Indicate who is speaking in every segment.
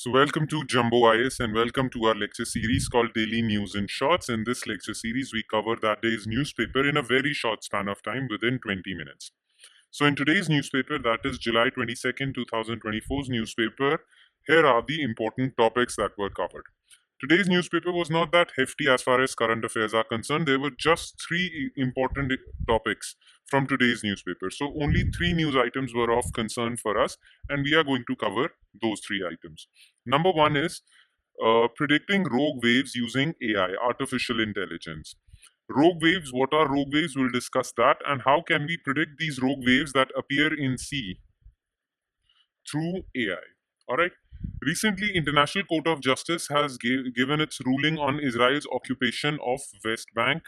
Speaker 1: So, welcome to Jumbo IS and welcome to our lecture series called Daily News in Shorts. In this lecture series, we cover that day's newspaper in a very short span of time within 20 minutes. So, in today's newspaper, that is July 22nd, 2024's newspaper, here are the important topics that were covered. Today's newspaper was not that hefty as far as current affairs are concerned. There were just three important topics from today's newspaper. So, only three news items were of concern for us, and we are going to cover those three items. Number one is predicting rogue waves using AI, artificial intelligence. Rogue waves, what are rogue waves? We'll discuss that, and how can we predict these rogue waves that appear in sea through AI. All right. Recently, International Court of Justice has given its ruling on Israel's occupation of West Bank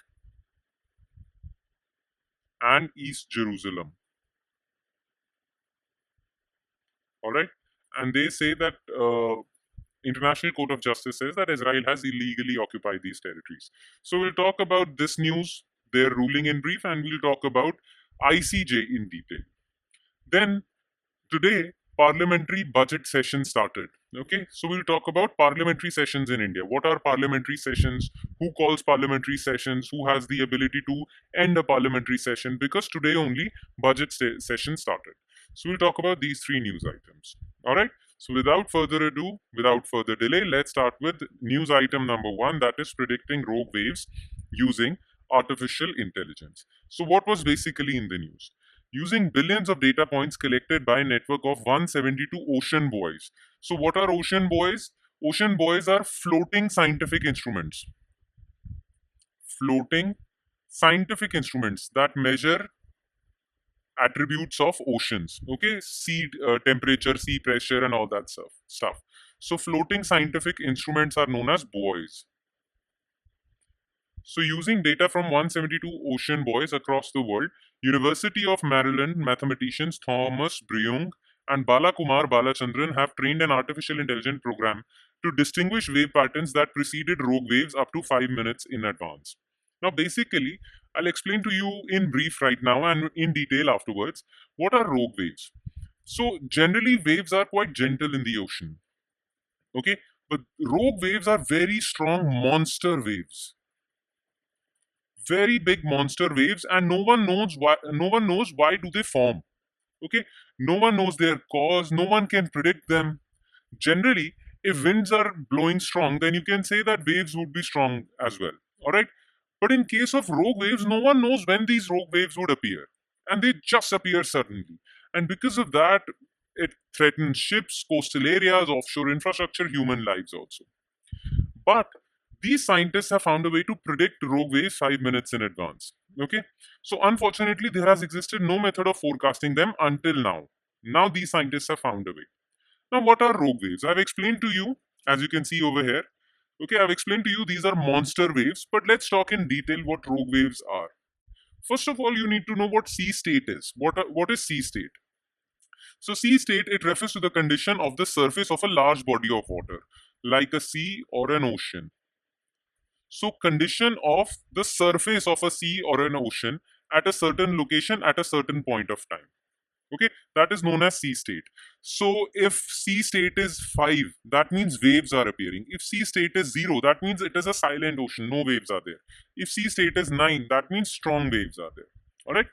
Speaker 1: and East Jerusalem. All right. And they say that International Court of Justice says that Israel has illegally occupied these territories. So we'll talk about this news, their ruling in brief, and we'll talk about ICJ in detail. Then today, parliamentary budget session started. Okay, so we'll talk about parliamentary sessions in India. What are parliamentary sessions? Who calls parliamentary sessions? Who has the ability to end a parliamentary session? Because today only budget session started. So we'll talk about these three news items. All right. So without further ado, without further delay, let's start with news item number one, that is predicting rogue waves using artificial intelligence. So what was basically in the news? Using billions of data points collected by a network of 172 ocean buoys. So what are ocean buoys? Ocean buoys are floating scientific instruments. Floating scientific instruments that measure attributes of oceans. Okay, sea temperature, sea pressure, and all that stuff. So floating scientific instruments are known as buoys. So using data from 172 ocean buoys across the world, University of Maryland mathematicians Thomas Bryoung and Balakumar Balachandran have trained an artificial intelligence program to distinguish wave patterns that preceded rogue waves up to 5 minutes in advance. Now basically, I'll explain to you in brief right now and in detail afterwards what are rogue waves. So generally waves are quite gentle in the ocean. Okay, but rogue waves are very strong monster waves, very big monster waves, and no one knows why do they form. Okay, no one knows their cause, no one can predict them. Generally, if winds are blowing strong, then you can say that waves would be strong as well. All right, but in case of rogue waves, no one knows when these rogue waves would appear, and they just appear suddenly. And because of that, it threatens ships, coastal areas, offshore infrastructure, human lives also. But these scientists have found a way to predict rogue waves 5 minutes in advance. Okay, so unfortunately, there has existed no method of forecasting them until now. Now these scientists have found a way. Now, what are rogue waves? I've explained to you, as you can see over here. Okay, I've explained to you these are monster waves, but let's talk in detail what rogue waves are. First of all, you need to know what sea state is. What is sea state? So, sea state, it refers to the condition of the surface of a large body of water, like a sea or an ocean. So, condition of the surface of a sea or an ocean at a certain location at a certain point of time. Okay, that is known as sea state. So, if sea state is 5, that means waves are appearing. If sea state is 0, that means it is a silent ocean, no waves are there. If sea state is 9, that means strong waves are there. All right.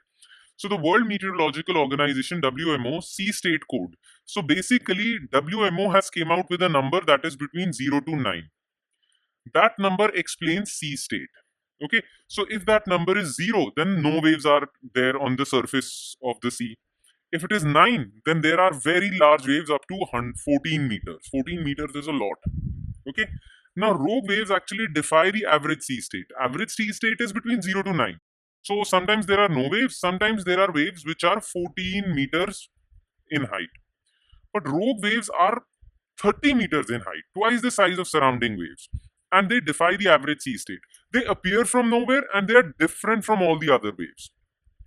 Speaker 1: So, the World Meteorological Organization WMO sea state code. So, basically, WMO has came out with a number that is between 0 to 9. That number explains sea state. Okay, so if that number is 0, then no waves are there on the surface of the sea. If it is 9, then there are very large waves up to 14 meters. 14 meters is a lot. Okay, now rogue waves actually defy the average sea state. Average sea state is between 0 to 9. So sometimes there are no waves, sometimes there are waves which are 14 meters in height. But rogue waves are 30 meters in height, twice the size of surrounding waves. And they defy the average sea state. They appear from nowhere and they are different from all the other waves.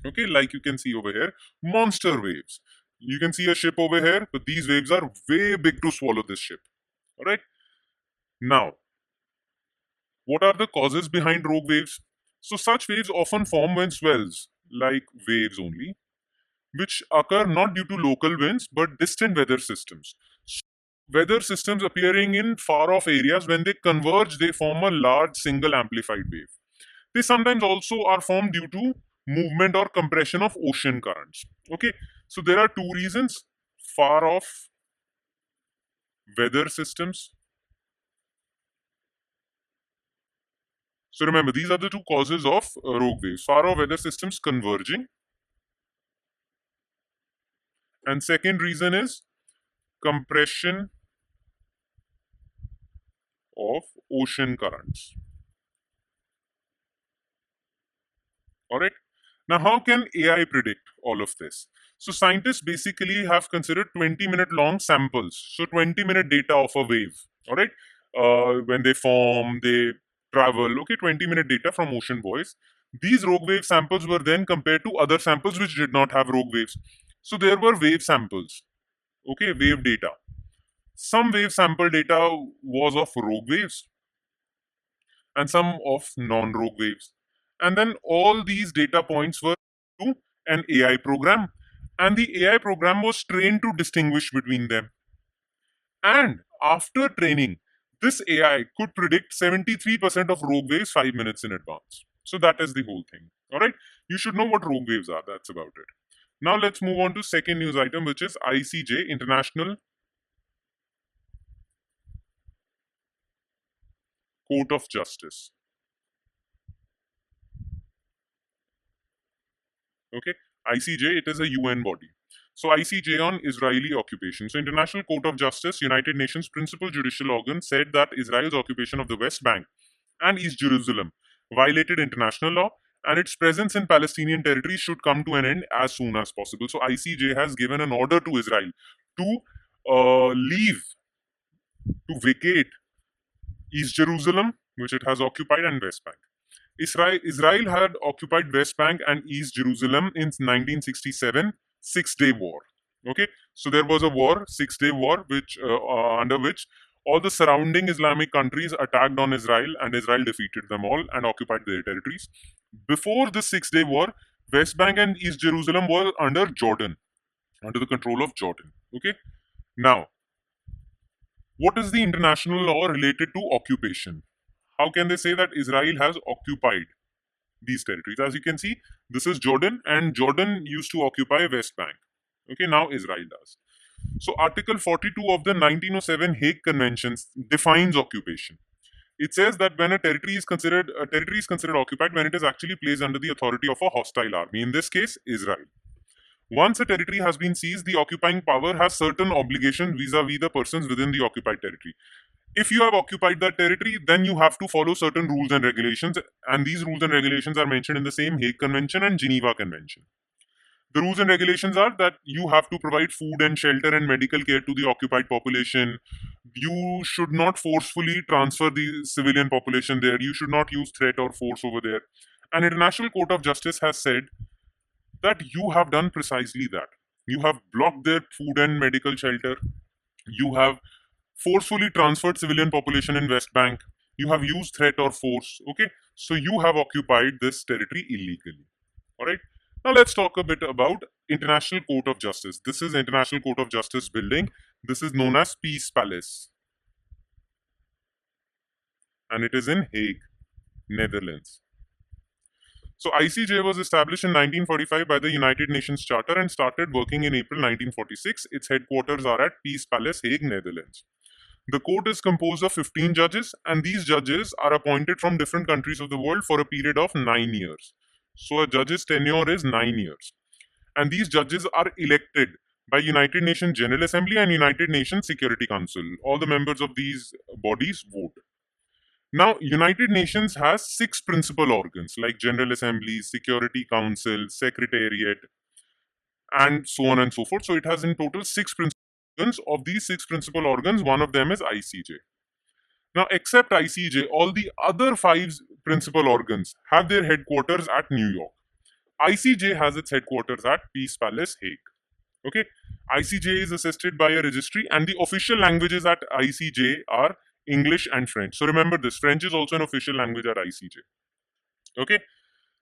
Speaker 1: Okay, like you can see over here, monster waves. You can see a ship over here, but these waves are way big to swallow this ship. All right. Now, what are the causes behind rogue waves? So, such waves often form when swells, like waves only, which occur not due to local winds but distant weather systems. weather systems appearing in far off areas. When they converge, they form a large single amplified wave. They sometimes also are formed due to movement or compression of ocean currents. Okay, so there are two reasons: far off weather systems. So remember, these are the two causes of rogue waves: far off weather systems converging, and second reason is compression of ocean currents. All right. Now, how can AI predict all of this? So, scientists basically have considered 20-minute long samples. So, 20-minute data of a wave. All right. When they form, they travel. Okay, 20-minute data from ocean buoys. These rogue wave samples were then compared to other samples which did not have rogue waves. So, there were wave samples. Okay, wave data. Some wave sample data was of rogue waves and some of non-rogue waves. And then all these data points were to an AI program, and the AI program was trained to distinguish between them. And after training, this AI could predict 73% of rogue waves 5 minutes in advance. So that is the whole thing. All right, you should know what rogue waves are. That's about it. Now let's move on to second news item, which is ICJ, International Court of Justice. Okay, ICJ, it is a UN body. So ICJ on Israeli occupation. So International Court of Justice, United Nations principal judicial organ, said that Israel's occupation of the West Bank and East Jerusalem violated international law, and its presence in Palestinian territory should come to an end as soon as possible. So ICJ has given an order to Israel to leave, to vacate East Jerusalem, which it has occupied, and West Bank. Israel had occupied West Bank and East Jerusalem in 1967, Six-Day War. Okay, so there was a war, Six-Day War, which under which all the surrounding Islamic countries attacked on Israel, and Israel defeated them all and occupied their territories. Before the Six-Day War, West Bank and East Jerusalem were under Jordan, under the control of Jordan. Okay, now what is the international law related to occupation? How can they say that Israel has occupied these territories? As you can see, this is Jordan, and Jordan used to occupy West Bank. Okay, now Israel does. So, Article 42 of the 1907 Hague Conventions defines occupation. It says that when a territory is considered occupied when it is actually placed under the authority of a hostile army. In this case, Israel. Once a territory has been seized, the occupying power has certain obligations vis-a-vis the persons within the occupied territory. If you have occupied that territory, then you have to follow certain rules and regulations, and these rules and regulations are mentioned in the same Hague Convention and Geneva Convention. The rules and regulations are that you have to provide food and shelter and medical care to the occupied population. You should not forcefully transfer the civilian population there. You should not use threat or force over there. An International Court of Justice has said that you have done precisely that. You have blocked their food and medical shelter. You have forcefully transferred civilian population in West Bank. You have used threat or force. Okay, so you have occupied this territory illegally. All right. Now let's talk a bit about International Court of Justice. This is International Court of Justice building. This is known as Peace Palace, and it is in Hague, Netherlands. So ICJ was established in 1945 by the United Nations Charter and started working in April 1946. Its headquarters are at Peace Palace, Hague, Netherlands. The court is composed of 15 judges, and these judges are appointed from different countries of the world for a period of 9 years. So a judge's tenure is 9 years. And these judges are elected by United Nations General Assembly and United Nations Security Council. All the members of these bodies vote. Now, United Nations has 6 principal organs like General Assembly, Security Council, Secretariat, and so on and so forth. So it has in total 6 principal organs. Of these 6 principal organs, one of them is ICJ. Now, except ICJ, all the other 5 principal organs have their headquarters at New York. ICJ has its headquarters at Peace Palace, Hague. Okay, ICJ is assisted by a registry, and the official languages at ICJ are English and French. So remember this, French is also an official language at ICJ. Okay,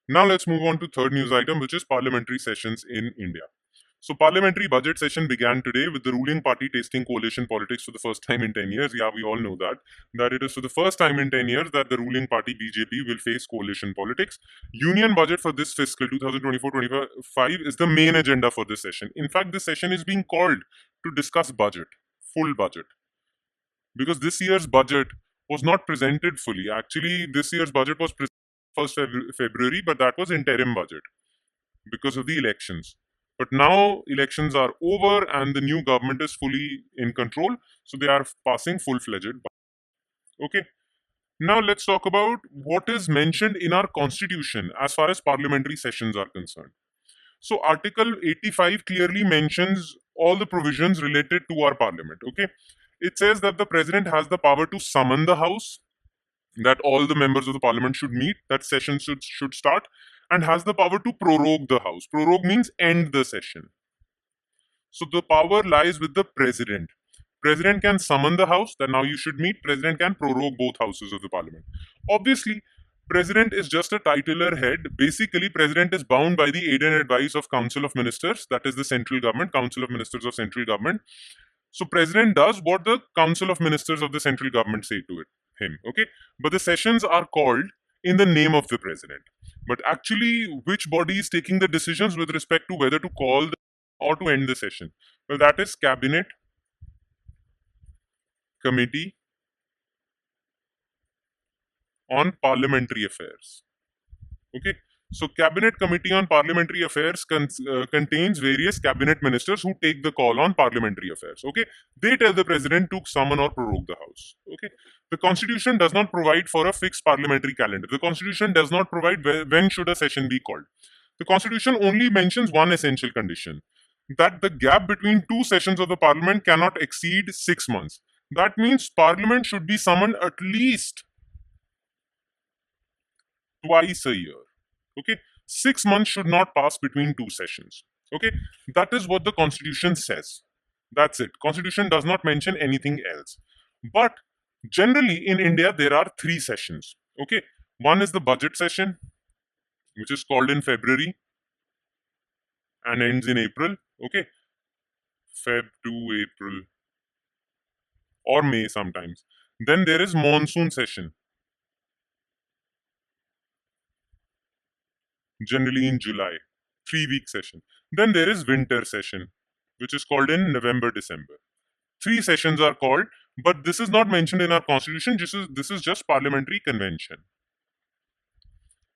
Speaker 1: now let's move on to third news item, which is parliamentary sessions in India. So parliamentary budget session began today with the ruling party tasting coalition politics for the first time in 10 years. Yeah, we all know that it is for the first time in 10 years that the ruling party BJP will face coalition politics. Union budget for this fiscal 2024-25 is the main agenda for this session. In fact, this session is being called to discuss budget, full budget, because this year's budget was not presented fully. Actually, this year's budget was presented 1st February, but that was interim budget because of the elections. But now elections are over and the new government is fully in control, so they are passing full-fledged budget. Okay. Now let's talk about what is mentioned in our constitution as far as parliamentary sessions are concerned. So Article 85 clearly mentions all the provisions related to our parliament. Okay. It says that the president has the power to summon the house, that all the members of the parliament should meet, that session should start, and has the power to prorogue the house. Prorogue means end the session. So the power lies with the president. President can summon the house, that now you should meet. President can prorogue both houses of the parliament. Obviously, president is just a titular head. Basically, president is bound by the aid and advice of Council of Ministers, that is the central government, Council of Ministers of central government. So president does what the Council of Ministers of the central government say to him. Okay, but the sessions are called in the name of the president. But actually, which body is taking the decisions with respect to whether to call or to end the session? Well, that is Cabinet Committee on Parliamentary Affairs. Okay, so Cabinet Committee on Parliamentary Affairs contains various cabinet ministers who take the call on parliamentary affairs. Okay, they tell the president to summon or prorogue the house. Okay, the constitution does not provide for a fixed parliamentary calendar. The constitution does not provide when should a session be called. The constitution only mentions one essential condition, that the gap between two sessions of the parliament cannot exceed 6 months. That means parliament should be summoned at least twice a year. Okay, 6 months should not pass between two sessions. Okay, that is what the constitution says. That's it. Constitution does not mention anything else. But generally in India there are 3 sessions. Okay, one is the budget session, which is called in February and ends in April. Okay, Feb to April or May sometimes. Then there is monsoon session, generally in July, 3-week session. Then there is winter session, which is called in November, December. 3 sessions are called, but this is not mentioned in our constitution. This is just parliamentary convention.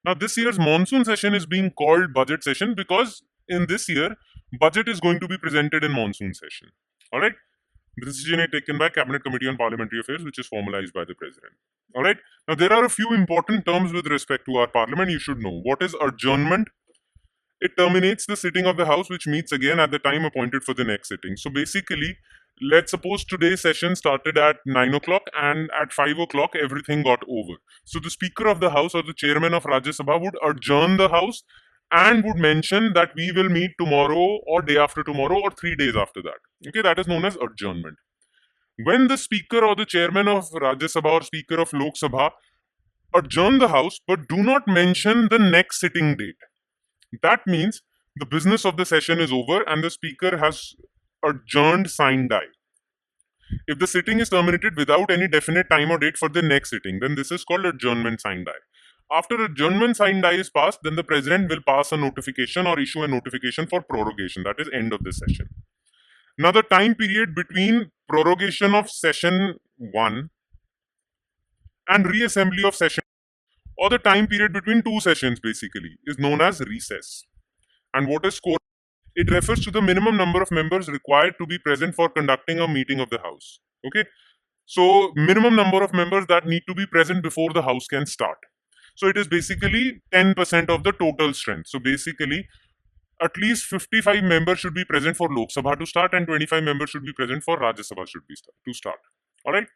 Speaker 1: Now, this year's monsoon session is being called budget session because in this year, budget is going to be presented in monsoon session. All right. The decision is taken by Cabinet Committee on Parliamentary Affairs, which is formalized by the President. All right. Now, there are a few important terms with respect to our Parliament you should know. What is adjournment? It terminates the sitting of the House, which meets again at the time appointed for the next sitting. So basically, let's suppose today's session started at 9 o'clock and at 5 o'clock everything got over. So the Speaker of the House or the Chairman of Rajya Sabha would adjourn the House and would mention that we will meet tomorrow or day after tomorrow or 3 days after that. Okay, that is known as adjournment. When the Speaker or the Chairman of Rajya Sabha or Speaker of Lok Sabha adjourn the House but do not mention the next sitting date, that means the business of the session is over and the Speaker has adjourned sine die. If the sitting is terminated without any definite time or date for the next sitting, then this is called adjournment sine die. After adjournment sine die is passed, then the President will pass a notification or issue a notification for prorogation, that is end of the session. Now the time period between prorogation of session 1 and reassembly of session, or the time period between 2 sessions basically, is known as recess. And what is quorum? It refers to the minimum number of members required to be present for conducting a meeting of the House. Okay, so minimum number of members that need to be present before the House can start. So it is basically 10% of the total strength. So basically, at least 55 members should be present for Lok Sabha to start and 25 members should be present for Rajya Sabha to start. All right,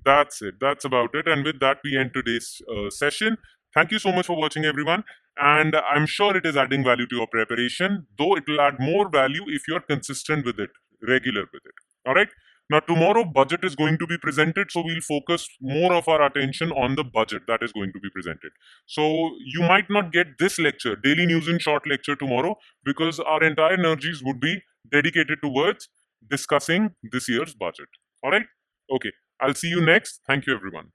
Speaker 1: that's it. That's about it. And with that, we end today's session. Thank you so much for watching, everyone. And I'm sure it is adding value to your preparation, though it will add more value if you're consistent with it, regular with it. All right. Now, tomorrow, budget is going to be presented, so we'll focus more of our attention on the budget that is going to be presented. So, you might not get this lecture, daily news in short lecture tomorrow, because our entire energies would be dedicated towards discussing this year's budget. All right? Okay. I'll see you next. Thank you, everyone.